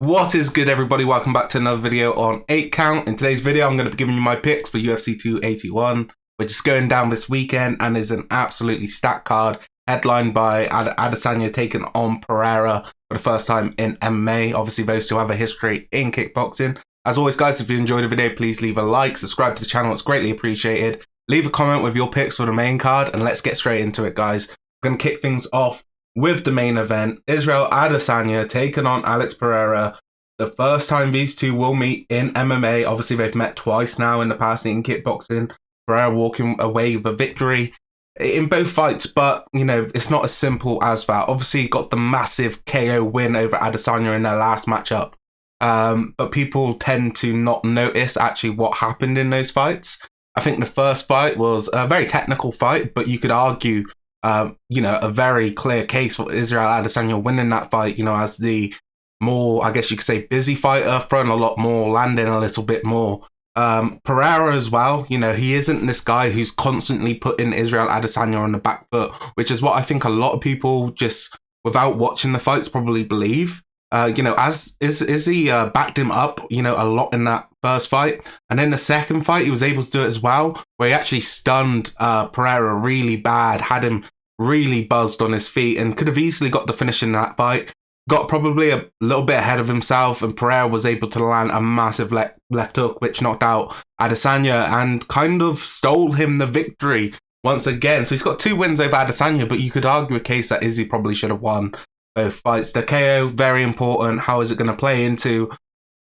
What is good, everybody? Welcome back to another video on 8 Count. In today's video, I'm going to be giving you my picks for UFC 281, which is going down this weekend and is an absolutely stacked card, headlined by Adesanya taking on Pereira for the first time in MMA. Obviously, those two have a history in kickboxing. As always, guys, if you enjoyed the video, please leave a like, subscribe to the channel, it's greatly appreciated. Leave a comment with your picks for the main card, and let's get straight into it, guys. We're going to kick things off with the main event. Israel Adesanya taking on Alex Pereira. The first time these two will meet in MMA. Obviously, they've met twice now in the past in kickboxing. Pereira walking away with a victory in both fights, but, you know, it's not as simple as that. Obviously, he got the massive KO win over Adesanya in their last matchup. But people tend to not notice actually what happened in those fights. I think the first fight was a very technical fight, but you could argue a very clear case for Israel Adesanya winning that fight, as the more, I guess you could say, busy fighter, throwing a lot more, landing a little bit more. Pereira as well, he isn't this guy who's constantly putting Israel Adesanya on the back foot, which is what I think a lot of people just, without watching the fights, probably believe. As Izzy backed him up, a lot in that first fight. And then the second fight, he was able to do it as well, where he actually stunned Pereira really bad, had him really buzzed on his feet, and could have easily got the finish in that fight. Got probably a little bit ahead of himself, and Pereira was able to land a massive left hook, which knocked out Adesanya and kind of stole him the victory once again. So he's got 2 wins over Adesanya, but you could argue a case that Izzy probably should have won both fights. The KO, very important. How is it going to play into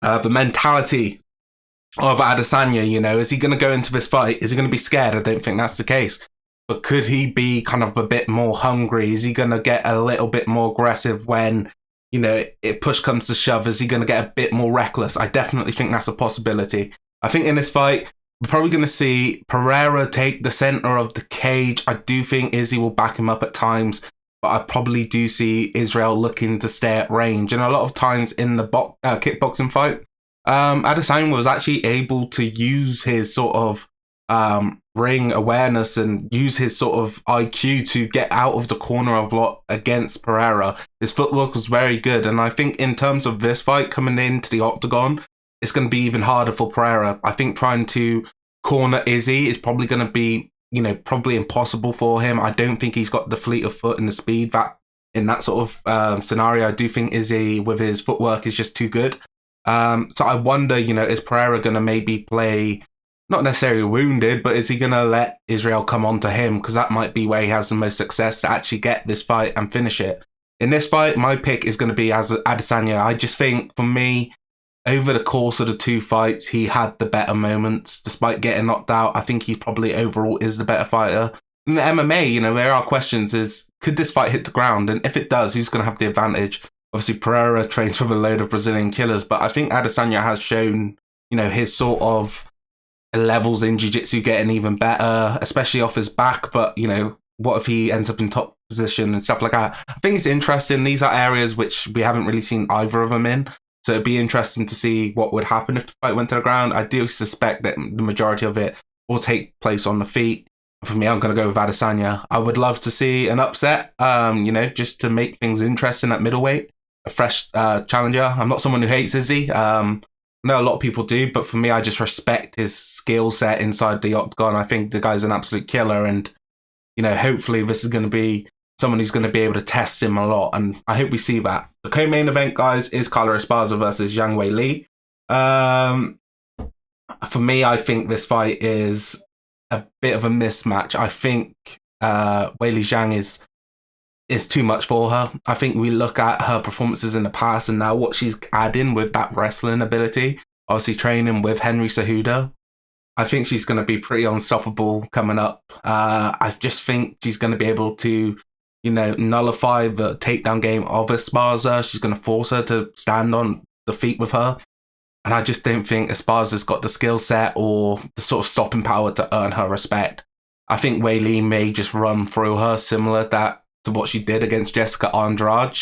the mentality of Adesanya? Is he going to go into this fight? Is he going to be scared? I don't think that's the case. But could he be kind of a bit more hungry? Is he going to get a little bit more aggressive when, it push comes to shove? Is he going to get a bit more reckless? I definitely think that's a possibility. I think in this fight, we're probably going to see Pereira take the center of the cage. I do think Izzy will back him up at times, but I probably do see Israel looking to stay at range. And a lot of times in the kickboxing fight, Adesanya was actually able to use his sort of ring awareness and use his sort of IQ to get out of the corner of lot against Pereira. His footwork was very good. And I think in terms of this fight coming into the octagon, it's going to be even harder for Pereira. I think trying to corner Izzy is probably going to be, probably impossible for him. I don't think he's got the fleet of foot and the speed that in that sort of scenario. I do think Izzy with his footwork is just too good. So I wonder, is Pereira going to maybe play, not necessarily wounded, but is he going to let Israel come onto him? Because that might be where he has the most success to actually get this fight and finish it. In this fight, my pick is going to be Adesanya. I just think, for me, over the course of the 2 fights, he had the better moments. Despite getting knocked out, I think he probably overall is the better fighter. In the MMA, there are questions is, could this fight hit the ground? And if it does, who's going to have the advantage? Obviously, Pereira trains with a load of Brazilian killers, but I think Adesanya has shown, his sort of levels in jiu-jitsu getting even better, especially off his back. But, what if he ends up in top position and stuff like that? I think it's interesting. These are areas which we haven't really seen either of them in. So it'd be interesting to see what would happen if the fight went to the ground. I do suspect that the majority of it will take place on the feet. For me, I'm going to go with Adesanya. I would love to see an upset, just to make things interesting at middleweight. A fresh challenger. I'm not someone who hates Izzy. I know a lot of people do, but for me, I just respect his skill set inside the octagon. I think the guy's an absolute killer, and hopefully this is going to be someone who's going to be able to test him a lot, and I hope we see that. The co-main event, guys, is Carla Esparza versus Zhang Weili. For me, I think this fight is a bit of a mismatch. I think Weili Zhang is too much for her. I think we look at her performances in the past and now what she's adding with that wrestling ability, obviously training with Henry Cejudo. I think she's going to be pretty unstoppable coming up. I just think she's going to be able to, nullify the takedown game of Esparza. She's going to force her to stand on the feet with her. And I just don't think Esparza's got the skill set or the sort of stopping power to earn her respect. I think Weili may just run through her, similar to what she did against Jessica Andrade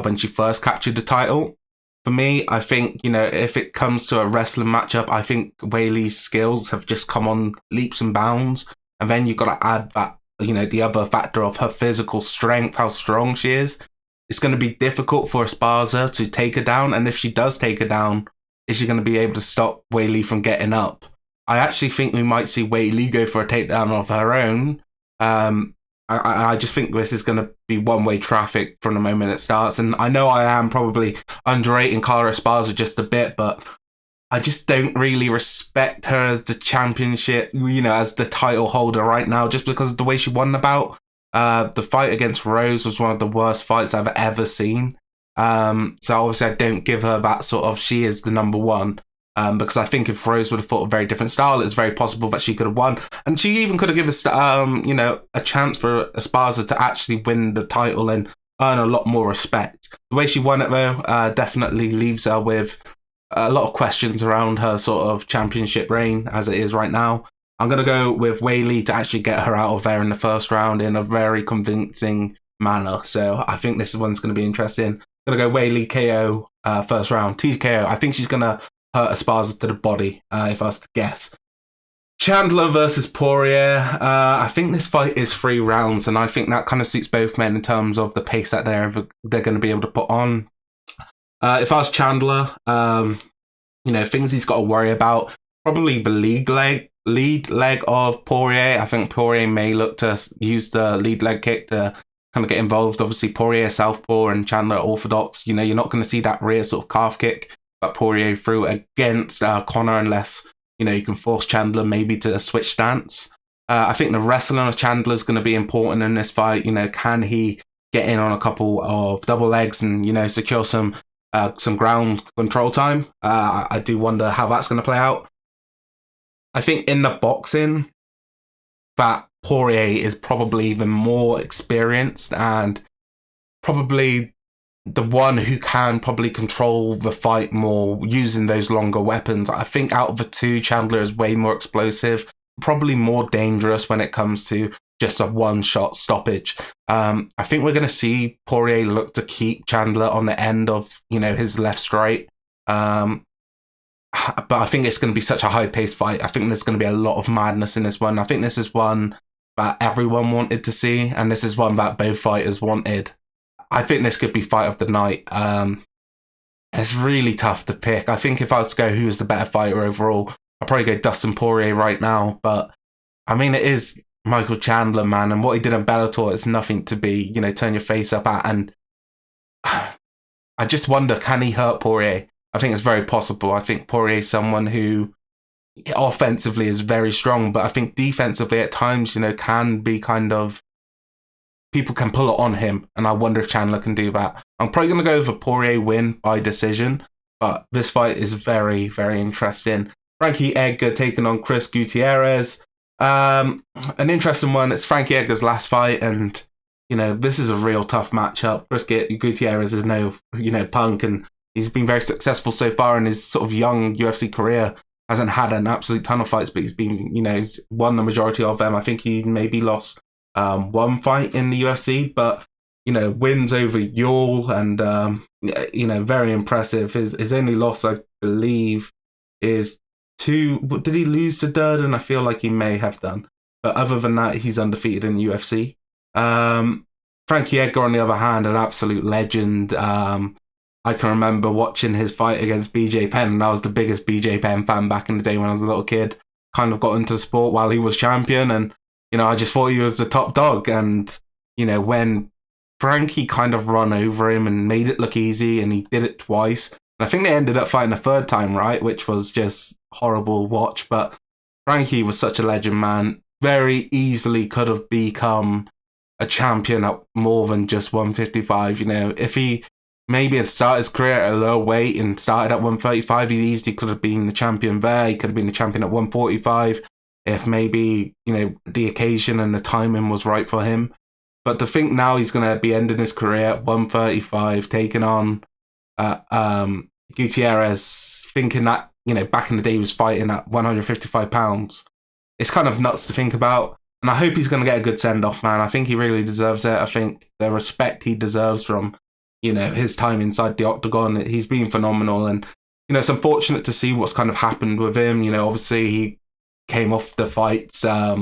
when she first captured the title. For me, I think, if it comes to a wrestling matchup, I think Weili's skills have just come on leaps and bounds. And then you've got to add that, the other factor of her physical strength, how strong she is. it's going to be difficult for Esparza to take her down. And if she does take her down, is she going to be able to stop Weili from getting up? I actually think we might see Weili go for a takedown of her own. I just think this is going to be one-way traffic from the moment it starts. And I know I am probably underrating Carla Esparza just a bit, but I just don't really respect her as the championship, as the title holder right now, just because of the way she won the bout. The fight against Rose was one of the worst fights I've ever seen. So obviously I don't give her that sort of, she is the number one. Because I think if Rose would have fought a very different style, it's very possible that she could have won. And she even could have given a chance for Esparza to actually win the title and earn a lot more respect. The way she won it, though, definitely leaves her with a lot of questions around her sort of championship reign as it is right now. I'm going to go with Weili to actually get her out of there in the first round in a very convincing manner. So I think this one's going to be interesting. I'm going to go Weili KO first round. TKO. I think she's going to hurt Esparza to the body, if I was to guess. Chandler versus Poirier. I think this fight is 3 rounds, and I think that kind of suits both men in terms of the pace that they're going to be able to put on. If I was Chandler, things he's got to worry about, probably the lead leg of Poirier. I think Poirier may look to use the lead leg kick to kind of get involved. Obviously, Poirier southpaw and Chandler orthodox. You're not going to see that rear sort of calf kick that Poirier threw against Conor unless, you can force Chandler maybe to switch stance. I think the wrestling of Chandler is going to be important in this fight. Can he get in on a couple of double legs and, secure some ground control time? I do wonder how that's going to play out. I think in the boxing, that Poirier is probably even more experienced and probably the one who can probably control the fight more using those longer weapons. I think out of the two, Chandler is way more explosive, probably more dangerous when it comes to just a one-shot stoppage. I think we're going to see Poirier look to keep Chandler on the end of, his left straight. But I think it's going to be such a high-paced fight. I think there's going to be a lot of madness in this one. I think this is one that everyone wanted to see, and this is one that both fighters wanted. I think this could be fight of the night. It's really tough to pick. I think if I was to go who's the better fighter overall, I'd probably go Dustin Poirier right now. But, it is Michael Chandler, man, and what he did in Bellator is nothing to be, turn your face up at. And I just wonder, can he hurt Poirier? I think it's very possible. I think Poirier is someone who offensively is very strong, but I think defensively at times, can be kind of, people can pull it on him, and I wonder if Chandler can do that. I'm probably going to go for Poirier win by decision, but this fight is very, very interesting. Frankie Edgar taking on Chris Gutierrez. An interesting one. It's Frankie Edgar's last fight, and, this is a real tough matchup. Chris Gutierrez is no, punk, and he's been very successful so far in his sort of young UFC career. Hasn't had an absolute ton of fights, but he's been, he's won the majority of them. I think he maybe lost one fight in the UFC, but wins over Yule and very impressive. His only loss, I believe, is to, did he lose to Durden? I feel like he may have done, but other than that, he's undefeated in the UFC. Frankie Edgar, on the other hand, an absolute legend. I can remember watching his fight against BJ Penn, and I was the biggest BJ Penn fan back in the day when I was a little kid. Kind of got into the sport while he was champion, and I just thought he was the top dog. And, when Frankie kind of run over him and made it look easy, and he did it twice. And I think they ended up fighting a third time, right? Which was just horrible watch. But Frankie was such a legend, man. Very easily could have become a champion at more than just 155. If he maybe had started his career at a lower weight and started at 135, he easily could have been the champion there. He could have been the champion at 145. If maybe, the occasion and the timing was right for him. But to think now he's going to be ending his career at 135, taking on Gutierrez, thinking that, back in the day he was fighting at 155 pounds. It's kind of nuts to think about. And I hope he's going to get a good send-off, man. I think he really deserves it. I think the respect he deserves from, his time inside the octagon, he's been phenomenal. And, it's unfortunate to see what's kind of happened with him. Obviously he came off the fights, at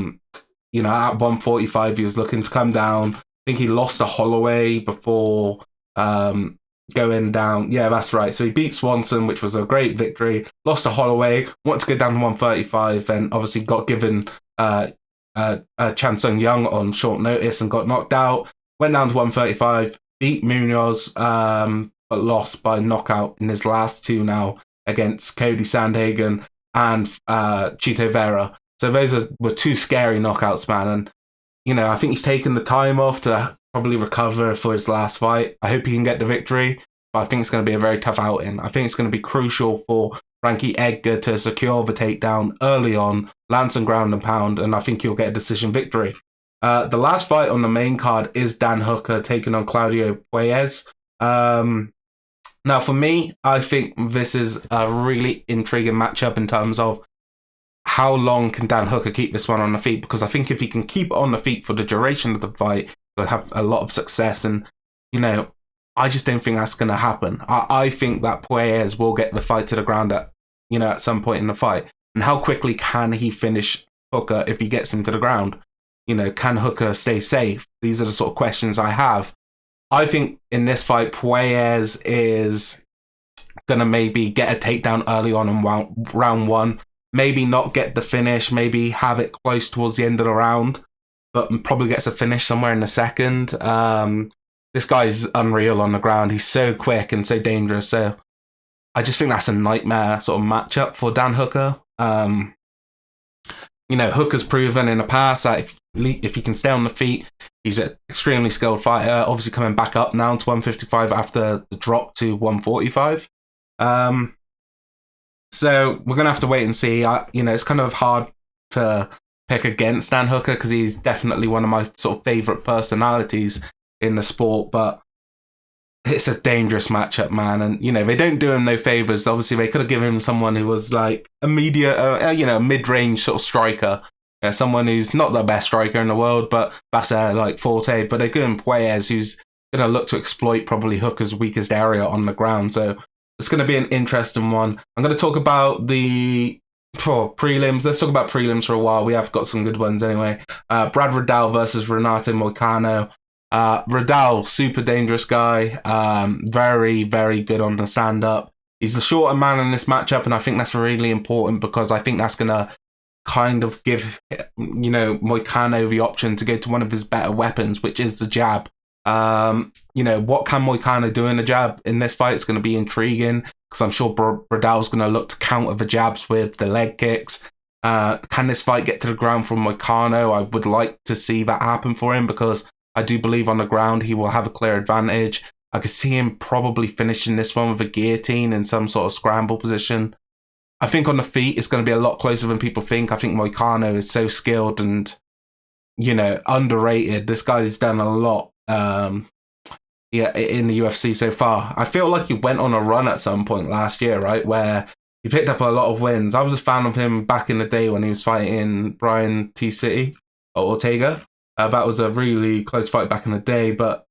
145, he was looking to come down. I think he lost to Holloway before going down. Yeah, that's right. So he beat Swanson, which was a great victory. Lost to Holloway. Wanted to go down to 135, and obviously got given Chan Sung Young on short notice and got knocked out. Went down to 135, beat Munoz, but lost by knockout in his last two now against Cody Sandhagen and Chito Vera. So those were two scary knockouts, man. And, you know, I think he's taken the time off to probably recover for his last fight. I hope he can get the victory, but I think it's going to be a very tough outing. I think it's going to be crucial for Frankie Edgar to secure the takedown early on, land some ground and pound, and I think he'll get a decision victory. The last fight on the main card is Dan Hooker taking on Claudio Puelles. Now, for me, I think this is a really intriguing matchup in terms of how long can Dan Hooker keep this one on the feet, because I think if he can keep it on the feet for the duration of the fight, he'll have a lot of success. And, you know, I just don't think that's going to happen. I think that Puelles will get the fight to the ground at some point in the fight. And how quickly can he finish Hooker if he gets him to the ground? You know, can Hooker stay safe? These are the sort of questions I have. I think in this fight, Puelles is going to maybe get a takedown early on in round one. Maybe not get the finish, maybe have it close towards the end of the round, but probably gets a finish somewhere in the second. This guy is unreal on the ground. He's so quick and so dangerous. So I just think that's a nightmare sort of matchup for Dan Hooker. You know, Hooker's proven in the past that if he can stay on the feet, he's an extremely skilled fighter. Obviously coming back up now to 155 after the drop to 145. So we're going to have to wait and see. You know, it's kind of hard to pick against Dan Hooker because he's definitely one of my sort of favourite personalities in the sport, but it's a dangerous matchup, man. And, you know, they don't do him no favours. Obviously, they could have given him someone who was like a mid-range sort of striker. You know, someone who's not the best striker in the world, but that's like forte. But they give him Puelles, who's going to look to exploit probably Hooker's weakest area on the ground. So it's going to be an interesting one. I'm going to talk about the prelims. Let's talk about prelims for a while. We have got some good ones anyway. Brad Riddell versus Renato Moicano. Riddell, super dangerous guy. Very, very good on the stand-up. He's the shorter man in this matchup, and I think that's really important because I think that's going to kind of give, you know, Moicano the option to go to one of his better weapons, which is the jab. You know, what can Moicano do in the jab in this fight? It's going to be intriguing because I'm sure Riddell's going to look to counter the jabs with the leg kicks. Can this fight get to the ground from Moicano? I would like to see that happen for him because I do believe on the ground he will have a clear advantage. I could see him probably finishing this one with a guillotine in some sort of scramble position. I think on the feet it's going to be a lot closer than people think. I think Moicano is so skilled and, you know, underrated. This guy's done a lot in the UFC so far. I feel like he went on a run at some point last year, right, where he picked up a lot of wins. I was a fan of him back in the day when he was fighting Brian T. City or Ortega. That was a really close fight back in the day, but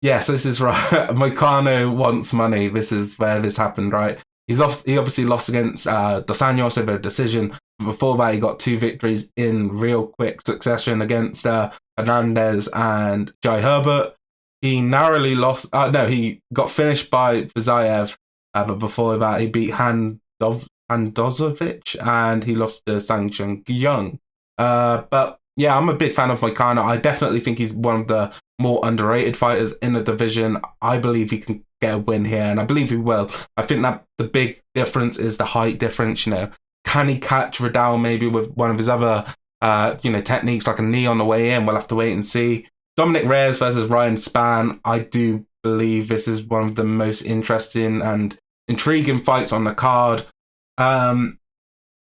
yes, this is right. Moicano wants money. This is where this happened, right? He obviously lost against Dos Anjos over a decision. But before that, he got two victories in real quick succession against Hernandez and Jai Herbert. He narrowly lost. He got finished by Vazayev, but before that, he beat Handozovic and he lost to Sang Chung Young. But yeah, I'm a big fan of Moicano. I definitely think he's one of the more underrated fighters in the division. I believe he can get a win here, and I believe he will. I think that the big difference is the height difference. You know, can he catch Riddell maybe with one of his other, techniques like a knee on the way in? We'll have to wait and see. Dominic Reyes versus Ryan Spann. I do believe this is one of the most interesting and intriguing fights on the card.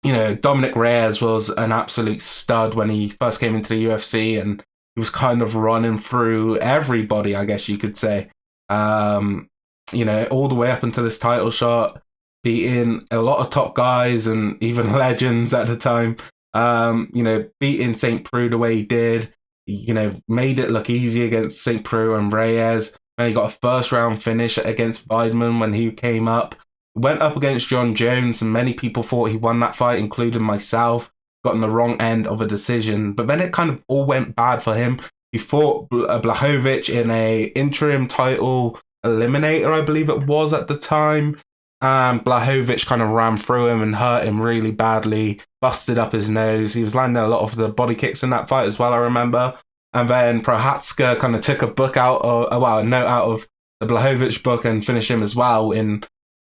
You know, Dominic Reyes was an absolute stud when he first came into the UFC, and he was kind of running through everybody, I guess you could say. You know, all the way up until this title shot, beating a lot of top guys and even legends at the time. You know, beating St. Preux the way he did, you know, made it look easy against St. Preux and Reyes. And he got a first round finish against Weidman when he came up. Went up against John Jones, and many people thought he won that fight, including myself. Got on the wrong end of a decision, but then it kind of all went bad for him. He fought Blachowicz in a interim title eliminator, I believe it was at the time. And Blachowicz kind of ran through him and hurt him really badly, busted up his nose. He was landing a lot of the body kicks in that fight as well, I remember. And then Prochazka kind of took a note out of the Blachowicz book and finished him as well in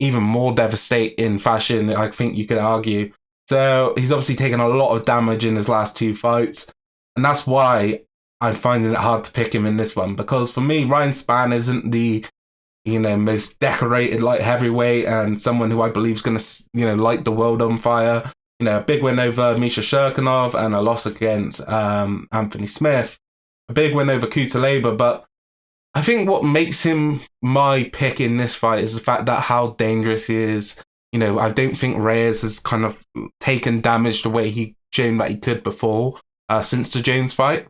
even more devastating fashion, I think you could argue. So he's obviously taken a lot of damage in his last 2 fights. And that's why I'm finding it hard to pick him in this one. Because for me, Ryan Spann isn't the most decorated light heavyweight and someone who I believe is going to, light the world on fire. A big win over Misha Shirkinov and a loss against Anthony Smith. A big win over Kutaleba, but I think what makes him my pick in this fight is the fact that how dangerous he is. I don't think Reyes has kind of taken damage the way he shown that he could before since the Jones fight.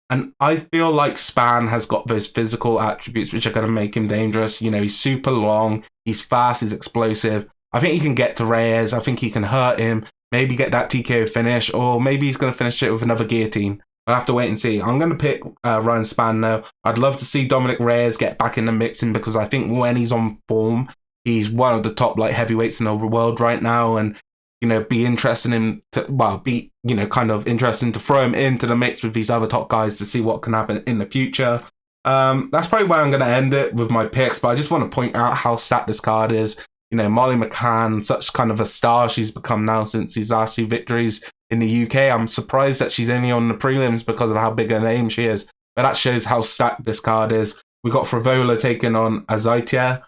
And I feel like Spann has got those physical attributes which are going to make him dangerous. He's super long, he's fast, he's explosive. I think he can get to Reyes. I think he can hurt him, maybe get that TKO finish, or maybe he's going to finish it with another guillotine. I'll have to wait and see. I'm going to pick Ryan Spann now. I'd love to see Dominic Reyes get back in the mixing because I think when he's on form, he's one of the top light heavyweights in the world right now, and be interested in kind of interesting to throw him into the mix with these other top guys to see what can happen in the future. That's probably where I'm going to end it with my picks, but I just want to point out how stacked this card is. Molly McCann, such kind of a star she's become now since these last 2 victories in the UK. I'm surprised that she's only on the prelims because of how big a name she is, but that shows how stacked this card is. We got Frivola taking on Azaitia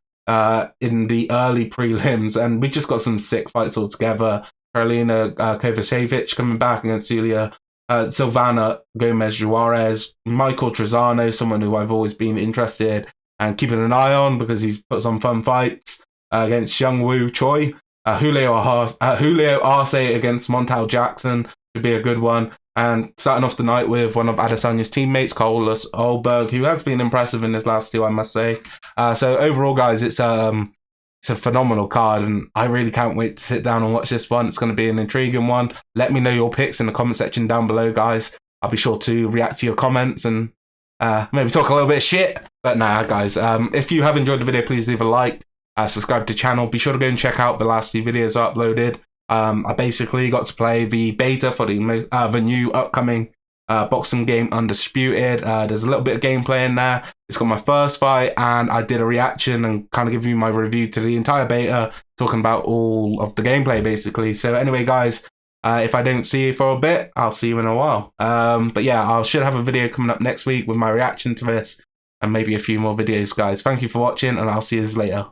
in the early prelims, and we just got some sick fights altogether. Karolina Kovacevic coming back against Silvana Gomez-Juarez, Michael Trezano, someone who I've always been interested and keeping an eye on because he's put some fun fights against Youngwoo Choi. Julio Arce against Montel Jackson should be a good one. And starting off the night with one of Adesanya's teammates, Carlos Olberg, who has been impressive in his last 2, I must say. So overall, guys, it's a phenomenal card, and I really can't wait to sit down and watch this one. It's going to be an intriguing one. Let me know your picks in the comment section down below, guys. I'll be sure to react to your comments and maybe talk a little bit of shit. But nah, guys, if you have enjoyed the video, please leave a like, subscribe to the channel. Be sure to go and check out the last 2 videos I uploaded. I basically got to play the beta for the new upcoming boxing game Undisputed. There's a little bit of gameplay in there. It's got my first fight, and I did a reaction and kind of give you my review to the entire beta, talking about all of the gameplay basically. So anyway, guys, if I don't see you for a bit, I'll see you in a while. But yeah, I should have a video coming up next week with my reaction to this and maybe a few more videos, guys. Thank you for watching, and I'll see you later.